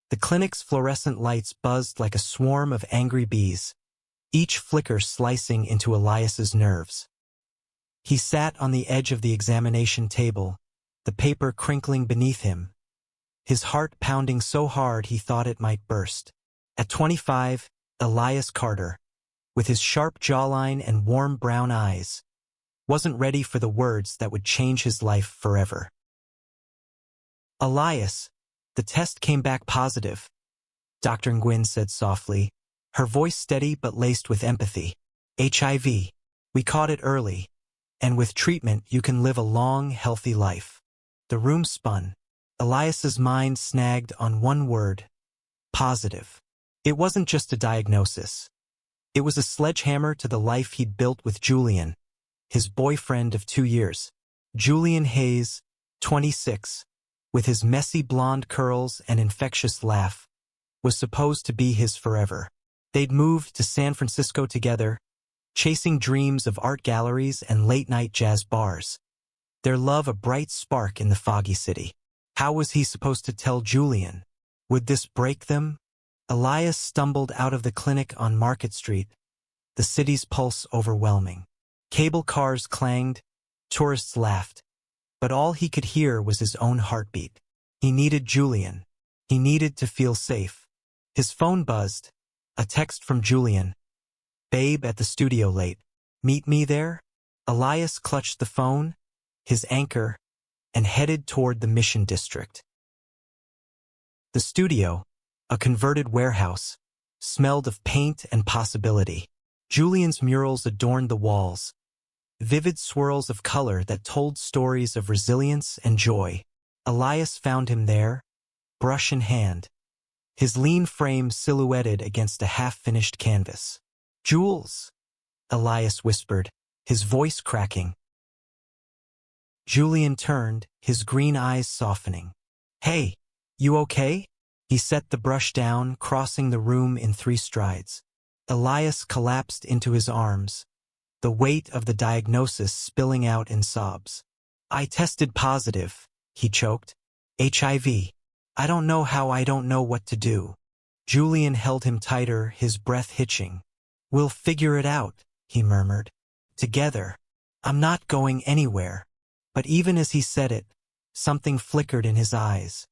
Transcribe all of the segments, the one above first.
The clinic's fluorescent lights buzzed like a swarm of angry bees, each flicker slicing into Elias's nerves. He sat on the edge of the examination table, the paper crinkling beneath him, his heart pounding so hard he thought it might burst. At 25, Elias Carter, with his sharp jawline and warm brown eyes, wasn't ready for the words that would change his life forever. "Elias, the test came back positive," Dr. Nguyen said softly, her voice steady but laced with empathy. "HIV. We caught it early, and with treatment you can live a long, healthy life." The room spun. Elias's mind snagged on one word: positive. It wasn't just a diagnosis. It was a sledgehammer to the life he'd built with Julian, his boyfriend of 2 years. Julian Hayes, 26, with his messy blonde curls and infectious laugh, was supposed to be his forever. They'd moved to San Francisco together, chasing dreams of art galleries and late-night jazz bars, their love a bright spark in the foggy city. How was he supposed to tell Julian? Would this break them? Elias stumbled out of the clinic on Market Street, the city's pulse overwhelming. Cable cars clanged, tourists laughed, but all he could hear was his own heartbeat. He needed Julian. He needed to feel safe. His phone buzzed, a text from Julian. "Babe, at the studio late. Meet me there?" Elias clutched the phone, his anchor, and headed toward the Mission District. The studio, a converted warehouse, smelled of paint and possibility. Julian's murals adorned the walls, vivid swirls of color that told stories of resilience and joy. Elias found him there, brush in hand, his lean frame silhouetted against a half-finished canvas. "Jules," Elias whispered, his voice cracking. Julian turned, his green eyes softening. "Hey, you okay?" He set the brush down, crossing the room in 3 strides. Elias collapsed into his arms, the weight of the diagnosis spilling out in sobs. "I tested positive," he choked. "HIV. I don't know how, I don't know what to do." Julian held him tighter, his breath hitching. "We'll figure it out," he murmured. "Together. I'm not going anywhere." But even as he said it, something flickered in his eyes.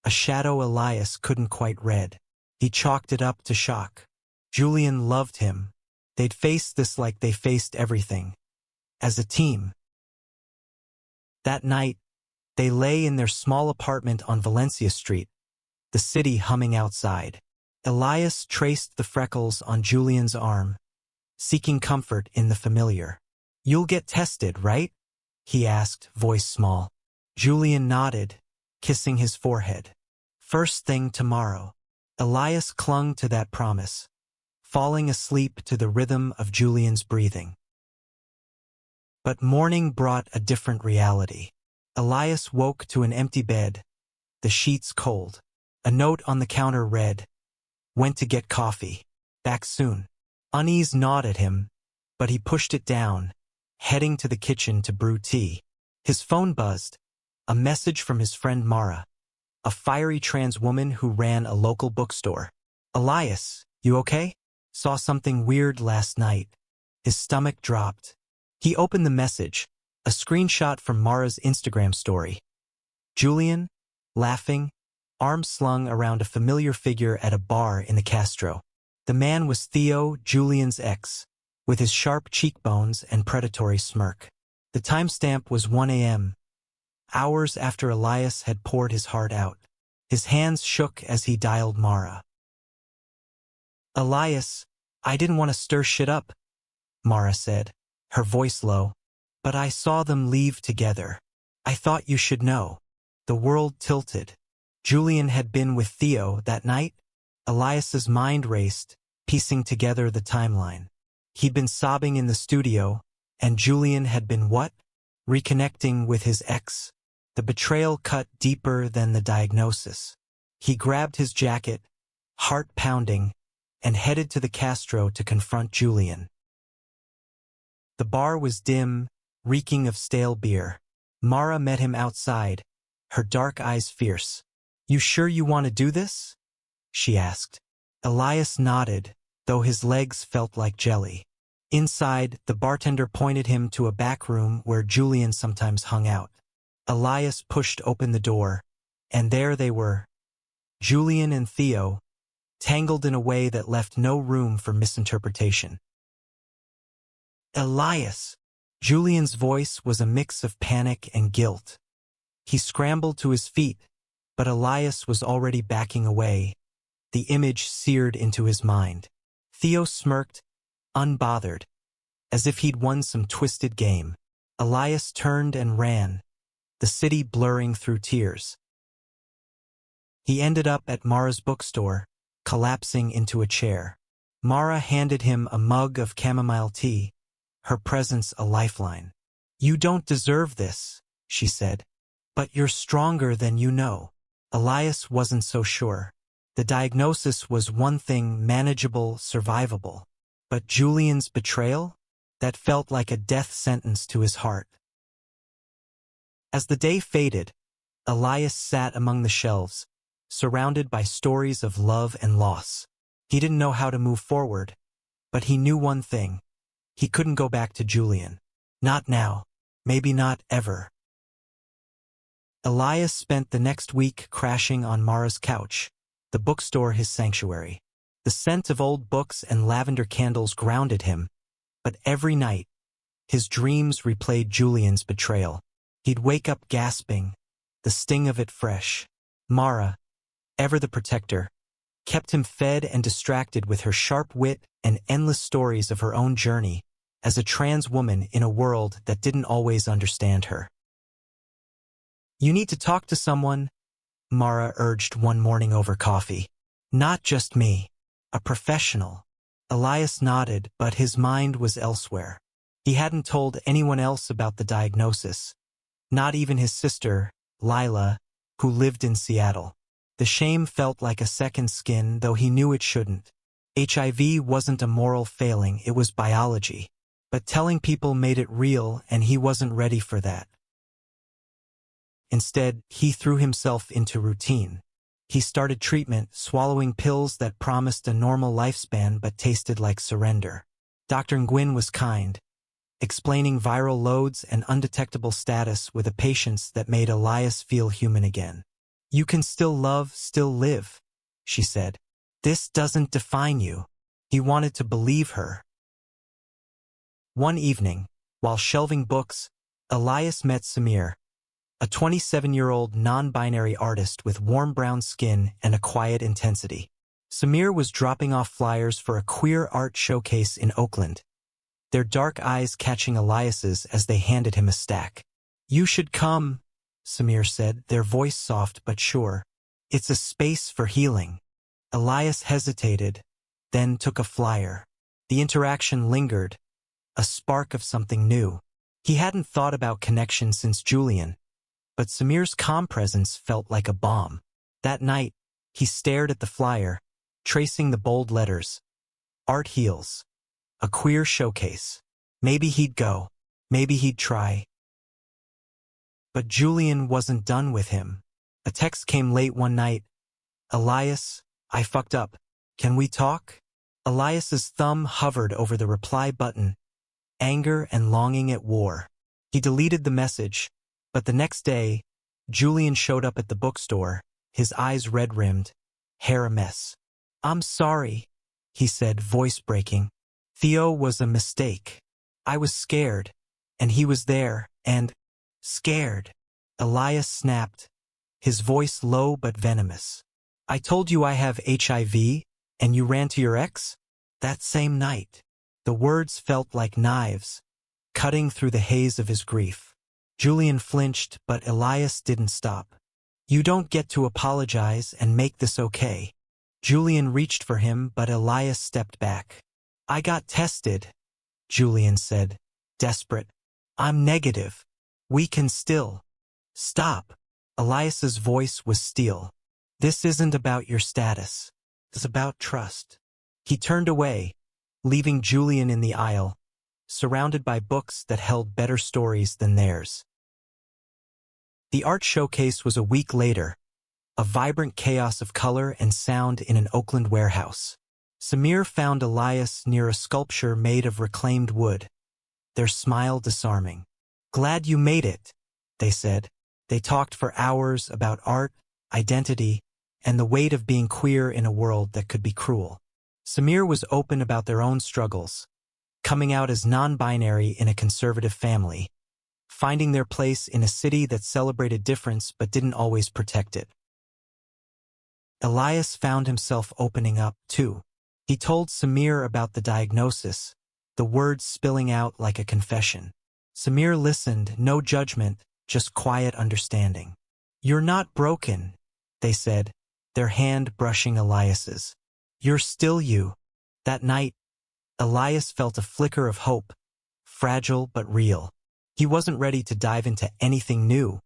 A shadow Elias couldn't quite read. He chalked it up to shock. Julian loved him. They'd faced this like they faced everything. As a team. That night, they lay in their small apartment on Valencia Street, the city humming outside. Elias traced the freckles on Julian's arm, seeking comfort in the familiar. "You'll get tested, right?" he asked, voice small. Julian nodded, kissing his forehead. "First thing tomorrow." Elias clung to that promise, falling asleep to the rhythm of Julian's breathing. But morning brought a different reality. Elias woke to an empty bed, the sheets cold. A note on the counter read, "Went to get coffee. Back soon." Unease gnawed at him, but he pushed it down, heading to the kitchen to brew tea. His phone buzzed, a message from his friend Mara, a fiery trans woman who ran a local bookstore. "Elias, you okay? Saw something weird last night." His stomach dropped. He opened the message, a screenshot from Mara's Instagram story. Julian, laughing, arms slung around a familiar figure at a bar in the Castro. The man was Theo, Julian's ex, with his sharp cheekbones and predatory smirk. The timestamp was 1 a.m., hours after Elias had poured his heart out. His hands shook as he dialed Mara. "Elias, I didn't want to stir shit up," Mara said, her voice low, "but I saw them leave together. I thought you should know." The world tilted. Julian had been with Theo that night? Elias's mind raced, piecing together the timeline. He'd been sobbing in the studio, and Julian had been what? Reconnecting with his ex. The betrayal cut deeper than the diagnosis. He grabbed his jacket, heart pounding, and headed to the Castro to confront Julian. The bar was dim, reeking of stale beer. Mara met him outside, her dark eyes fierce. "You sure you want to do this?" she asked. Elias nodded, though his legs felt like jelly. Inside, the bartender pointed him to a back room where Julian sometimes hung out. Elias pushed open the door, and there they were, Julian and Theo, tangled in a way that left no room for misinterpretation. Elias! Julian's voice was a mix of panic and guilt. He scrambled to his feet, but Elias was already backing away, the image seared into his mind. Theo smirked, unbothered, as if he'd won some twisted game. Elias turned and ran, the city blurring through tears. He ended up at Mara's bookstore, collapsing into a chair. Mara handed him a mug of chamomile tea, her presence a lifeline. "You don't deserve this," she said. "But you're stronger than you know." Elias wasn't so sure. The diagnosis was one thing, manageable, survivable. But Julian's betrayal? That felt like a death sentence to his heart. As the day faded, Elias sat among the shelves, surrounded by stories of love and loss. He didn't know how to move forward, but he knew one thing. He couldn't go back to Julian. Not now. Maybe not ever. Elias spent the next week crashing on Mara's couch, the bookstore his sanctuary. The scent of old books and lavender candles grounded him, but every night, his dreams replayed Julian's betrayal. He'd wake up gasping, the sting of it fresh. Mara, ever the protector, kept him fed and distracted with her sharp wit and endless stories of her own journey as a trans woman in a world that didn't always understand her. "You need to talk to someone," Mara urged one morning over coffee. "Not just me. A professional." Elias nodded, but his mind was elsewhere. He hadn't told anyone else about the diagnosis, not even his sister, Lila, who lived in Seattle. The shame felt like a second skin, though he knew it shouldn't. HIV wasn't a moral failing, it was biology. But telling people made it real, and he wasn't ready for that. Instead, he threw himself into routine. He started treatment, swallowing pills that promised a normal lifespan but tasted like surrender. Dr. Nguyen was kind, explaining viral loads and undetectable status with a patience that made Elias feel human again. "You can still love, still live," she said. "This doesn't define you." He wanted to believe her. One evening, while shelving books, Elias met Samir, a 27-year-old non-binary artist with warm brown skin and a quiet intensity. Samir was dropping off flyers for a queer art showcase in Oakland, their dark eyes catching Elias's as they handed him a stack. "You should come," Samir said, their voice soft but sure. "It's a space for healing." Elias hesitated, then took a flyer. The interaction lingered, a spark of something new. He hadn't thought about connection since Julian, but Samir's calm presence felt like a bomb. That night, he stared at the flyer, tracing the bold letters. Art heals. A queer showcase. Maybe he'd go. Maybe he'd try. But Julian wasn't done with him. A text came late one night. "Elias, I fucked up. Can we talk?" Elias's thumb hovered over the reply button, anger and longing at war. He deleted the message, but the next day, Julian showed up at the bookstore, his eyes red-rimmed, hair a mess. "I'm sorry," he said, voice breaking. "Theo was a mistake. I was scared, and he was there, and scared." Elias snapped, his voice low but venomous. "I told you I have HIV, and you ran to your ex?" That same night. The words felt like knives, cutting through the haze of his grief. Julian flinched, but Elias didn't stop. "You don't get to apologize and make this okay." Julian reached for him, but Elias stepped back. "I got tested," Julian said, desperate. "I'm negative. We can still." "Stop." Elias's voice was steel. "This isn't about your status. It's about trust." He turned away, leaving Julian in the aisle, surrounded by books that held better stories than theirs. The art showcase was a week later, a vibrant chaos of color and sound in an Oakland warehouse. Samir found Elias near a sculpture made of reclaimed wood, their smile disarming. "Glad you made it," they said. They talked for hours about art, identity, and the weight of being queer in a world that could be cruel. Samir was open about their own struggles, coming out as non-binary in a conservative family, finding their place in a city that celebrated difference but didn't always protect it. Elias found himself opening up, too. He told Samir about the diagnosis, the words spilling out like a confession. Samir listened, no judgment, just quiet understanding. "You're not broken," they said, their hand brushing Elias's. "You're still you." That night, Elias felt a flicker of hope, fragile but real. He wasn't ready to dive into anything new,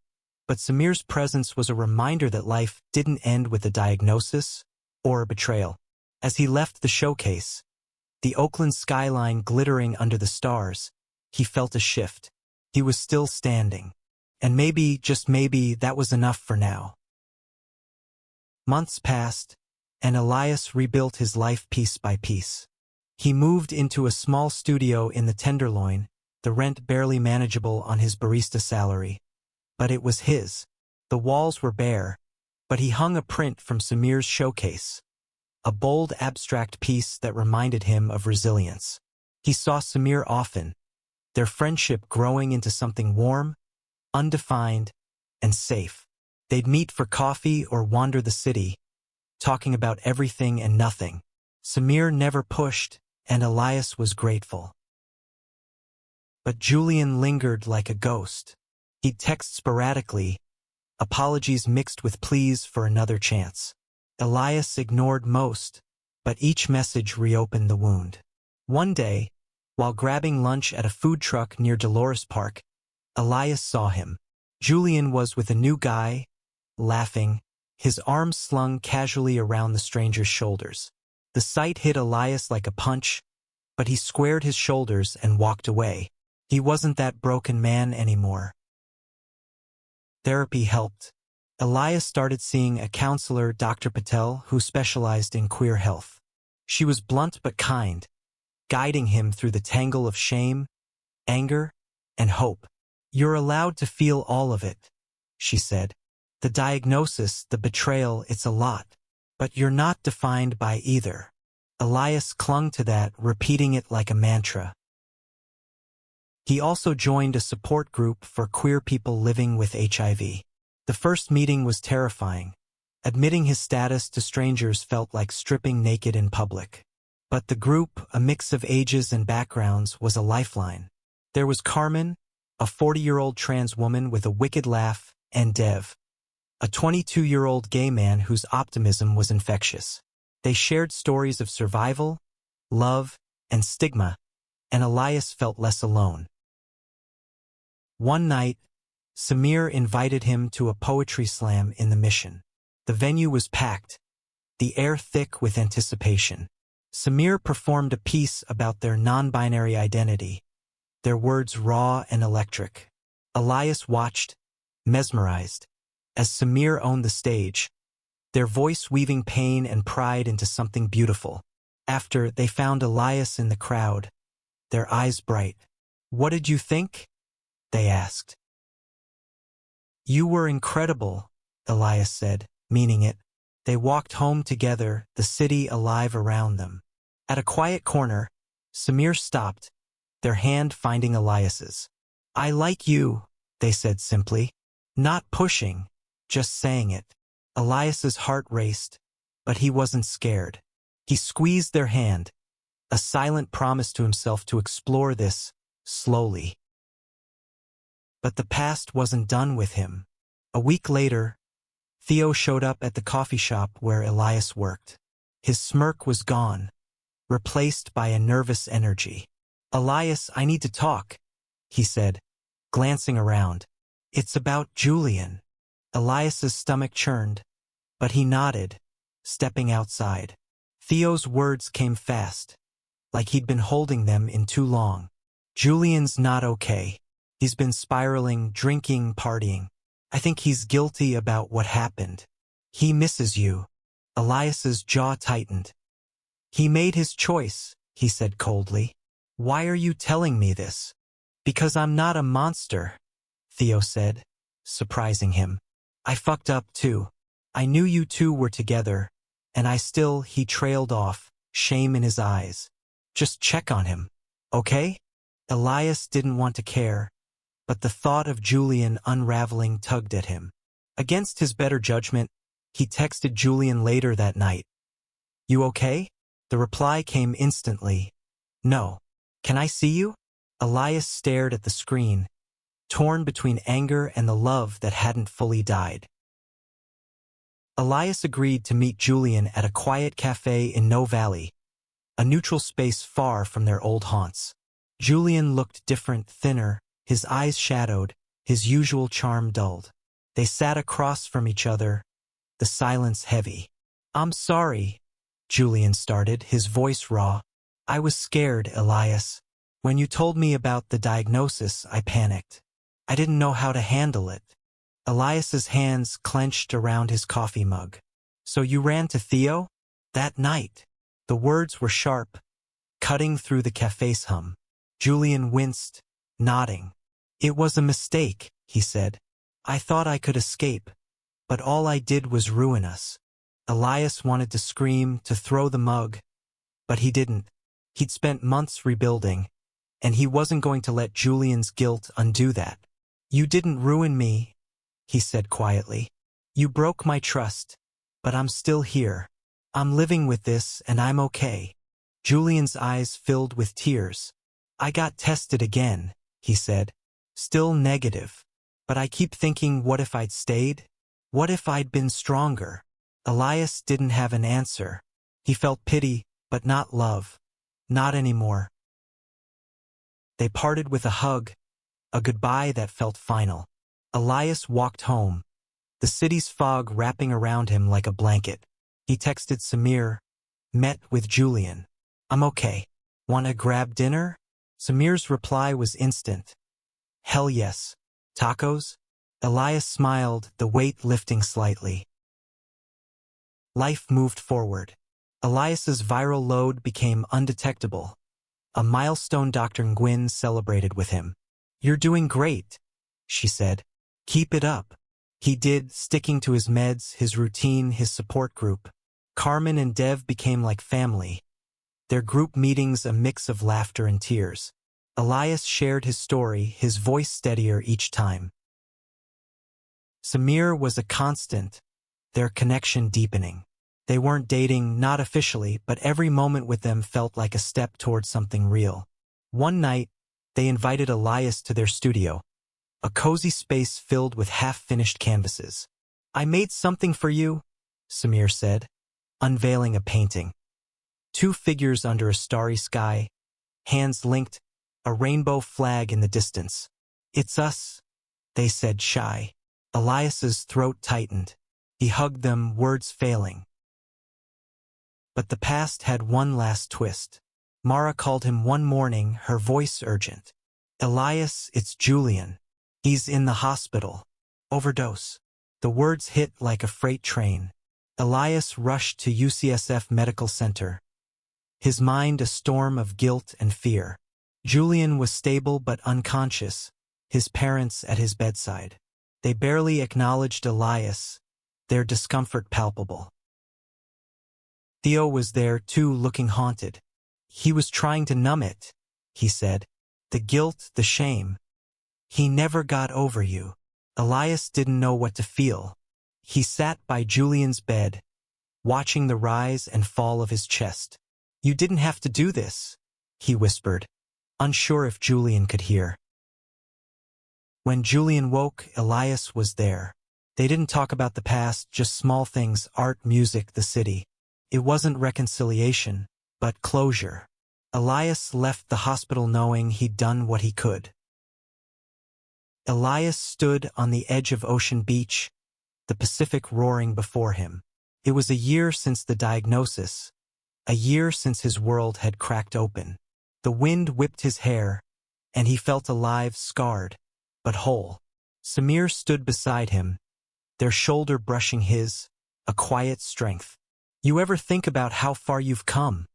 but Samir's presence was a reminder that life didn't end with a diagnosis or a betrayal. As he left the showcase, the Oakland skyline glittering under the stars, he felt a shift. He was still standing. And maybe, just maybe, that was enough for now. Months passed, and Elias rebuilt his life piece by piece. He moved into a small studio in the Tenderloin, the rent barely manageable on his barista salary. But it was his. The walls were bare, but he hung a print from Samir's showcase, a bold abstract piece that reminded him of resilience. He saw Samir often, their friendship growing into something warm, undefined, and safe. They'd meet for coffee or wander the city, talking about everything and nothing. Samir never pushed, and Elias was grateful. But Julian lingered like a ghost. He'd text sporadically, apologies mixed with pleas for another chance. Elias ignored most, but each message reopened the wound. One day, while grabbing lunch at a food truck near Dolores Park, Elias saw him. Julian was with a new guy, laughing, his arms slung casually around the stranger's shoulders. The sight hit Elias like a punch, but he squared his shoulders and walked away. He wasn't that broken man anymore. Therapy helped. Elias started seeing a counselor, Dr. Patel, who specialized in queer health. She was blunt but kind, guiding him through the tangle of shame, anger, and hope. "You're allowed to feel all of it," she said. "The diagnosis, the betrayal, it's a lot. But you're not defined by either." Elias clung to that, repeating it like a mantra. He also joined a support group for queer people living with HIV. The first meeting was terrifying. Admitting his status to strangers felt like stripping naked in public. But the group, a mix of ages and backgrounds, was a lifeline. There was Carmen, a 40-year-old trans woman with a wicked laugh, and Dev, a 22-year-old gay man whose optimism was infectious. They shared stories of survival, love, and stigma, and Elias felt less alone. One night, Samir invited him to a poetry slam in the Mission. The venue was packed, the air thick with anticipation. Samir performed a piece about their non-binary identity, their words raw and electric. Elias watched, mesmerized, as Samir owned the stage, their voice weaving pain and pride into something beautiful. After, they found Elias in the crowd, their eyes bright. "What did you think?" they asked. "You were incredible," Elias said, meaning it. They walked home together, the city alive around them. At a quiet corner, Samir stopped, their hand finding Elias's. "I like you," they said simply. Not pushing, just saying it. Elias's heart raced, but he wasn't scared. He squeezed their hand, a silent promise to himself to explore this, slowly. But the past wasn't done with him. A week later, Theo showed up at the coffee shop where Elias worked. His smirk was gone, replaced by a nervous energy. "Elias, I need to talk," he said, glancing around. "It's about Julian." Elias's stomach churned, but he nodded, stepping outside. Theo's words came fast, like he'd been holding them in too long. "Julian's not okay. He's been spiraling, drinking, partying. I think he's guilty about what happened. He misses you. Elias's jaw tightened. He made his choice, he said coldly. Why are you telling me this? Because I'm not a monster, Theo said, surprising him. I fucked up too. I knew you two were together, and he trailed off, shame in his eyes. Just check on him, okay? Elias didn't want to care, but the thought of Julian unraveling tugged at him. Against his better judgment, he texted Julian later that night. You okay? The reply came instantly. No. Can I see you? Elias stared at the screen, torn between anger and the love that hadn't fully died. Elias agreed to meet Julian at a quiet cafe in No Valley, a neutral space far from their old haunts. Julian looked different, thinner, his eyes shadowed, his usual charm dulled. They sat across from each other, the silence heavy. I'm sorry, Julian started, his voice raw. I was scared, Elias. When you told me about the diagnosis, I panicked. I didn't know how to handle it. Elias's hands clenched around his coffee mug. So you ran to Theo? That night. The words were sharp, cutting through the cafe's hum. Julian winced, nodding. It was a mistake, he said. I thought I could escape, but all I did was ruin us. Elias wanted to scream, to throw the mug, but he didn't. He'd spent months rebuilding, and he wasn't going to let Julian's guilt undo that. You didn't ruin me, he said quietly. You broke my trust, but I'm still here. I'm living with this and I'm okay. Julian's eyes filled with tears. I got tested again, he said. Still negative. But I keep thinking, what if I'd stayed? What if I'd been stronger? Elias didn't have an answer. He felt pity, but not love. Not anymore. They parted with a hug, a goodbye that felt final. Elias walked home, the city's fog wrapping around him like a blanket. He texted Samir, met with Julian. I'm okay. Wanna grab dinner? Samir's reply was instant. Hell yes. Tacos? Elias smiled, the weight lifting slightly. Life moved forward. Elias's viral load became undetectable. A milestone Dr. Nguyen celebrated with him. You're doing great, she said. Keep it up. He did, sticking to his meds, his routine, his support group. Carmen and Dev became like family. Their group meetings a mix of laughter and tears. Elias shared his story, his voice steadier each time. Samir was a constant, their connection deepening. They weren't dating, not officially, but every moment with them felt like a step towards something real. One night, they invited Elias to their studio, a cozy space filled with half-finished canvases. I made something for you, Samir said, unveiling a painting. Two figures under a starry sky, hands linked, a rainbow flag in the distance. It's us, they said, shy. Elias's throat tightened. He hugged them, words failing. But the past had one last twist. Mara called him one morning, her voice urgent. Elias, it's Julian. He's in the hospital. Overdose. The words hit like a freight train. Elias rushed to UCSF Medical Center. His mind a storm of guilt and fear. Julian was stable but unconscious, his parents at his bedside. They barely acknowledged Elias, their discomfort palpable. Theo was there too, looking haunted. He was trying to numb it, he said. The guilt, the shame. He never got over you. Elias didn't know what to feel. He sat by Julian's bed, watching the rise and fall of his chest. You didn't have to do this, he whispered, unsure if Julian could hear. When Julian woke, Elias was there. They didn't talk about the past, just small things, art, music, the city. It wasn't reconciliation, but closure. Elias left the hospital knowing he'd done what he could. Elias stood on the edge of Ocean Beach, the Pacific roaring before him. It was a year since the diagnosis, a year since his world had cracked open. The wind whipped his hair, and he felt alive, scarred, but whole. Samir stood beside him, their shoulder brushing his, a quiet strength. You ever think about how far you've come?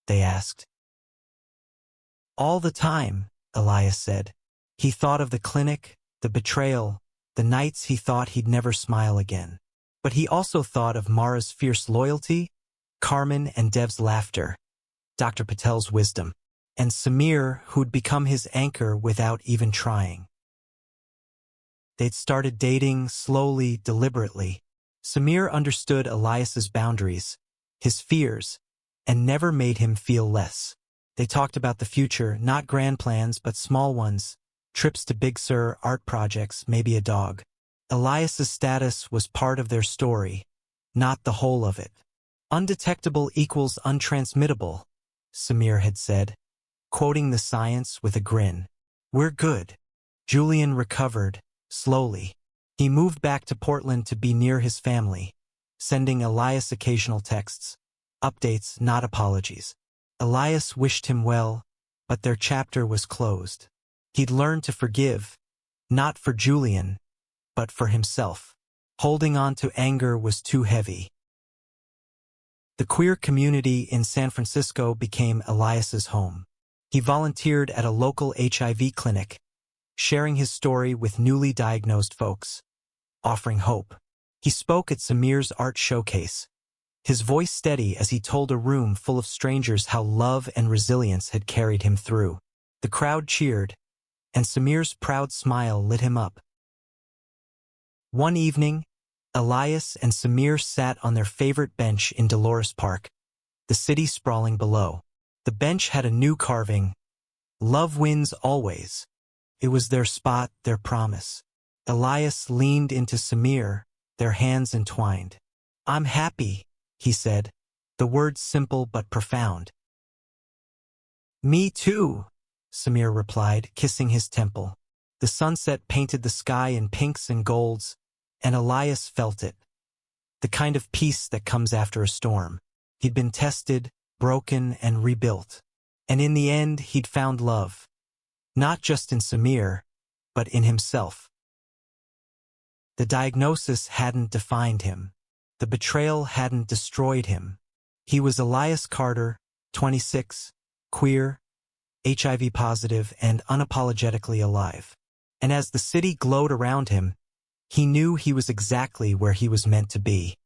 They asked. All the time, Elias said. He thought of the clinic, the betrayal, the nights he thought he'd never smile again. But he also thought of Mara's fierce loyalty, Carmen and Dev's laughter, Dr. Patel's wisdom, and Samir, who'd become his anchor without even trying. They'd started dating slowly, deliberately. Samir understood Elias's boundaries, his fears, and never made him feel less. They talked about the future, not grand plans, but small ones, trips to Big Sur, art projects, maybe a dog. Elias's status was part of their story, not the whole of it. Undetectable equals untransmittable, Samir had said, quoting the science with a grin. We're good. Julian recovered, slowly. He moved back to Portland to be near his family, sending Elias occasional texts, updates, not apologies. Elias wished him well, but their chapter was closed. He'd learned to forgive, not for Julian, but for himself. Holding on to anger was too heavy. The queer community in San Francisco became Elias's home. He volunteered at a local HIV clinic, sharing his story with newly diagnosed folks, offering hope. He spoke at Samir's art showcase, his voice steady as he told a room full of strangers how love and resilience had carried him through. The crowd cheered, and Samir's proud smile lit him up. One evening, Elias and Samir sat on their favorite bench in Dolores Park, the city sprawling below. The bench had a new carving, "Love wins always." It was their spot, their promise. Elias leaned into Samir, their hands entwined. "I'm happy," he said, the words simple but profound. "Me too," Samir replied, kissing his temple. The sunset painted the sky in pinks and golds, and Elias felt it. The kind of peace that comes after a storm. He'd been tested, broken, and rebuilt. And in the end, he'd found love. Not just in Samir, but in himself. The diagnosis hadn't defined him. The betrayal hadn't destroyed him. He was Elias Carter, 26, queer, HIV positive, and unapologetically alive. And as the city glowed around him, he knew he was exactly where he was meant to be.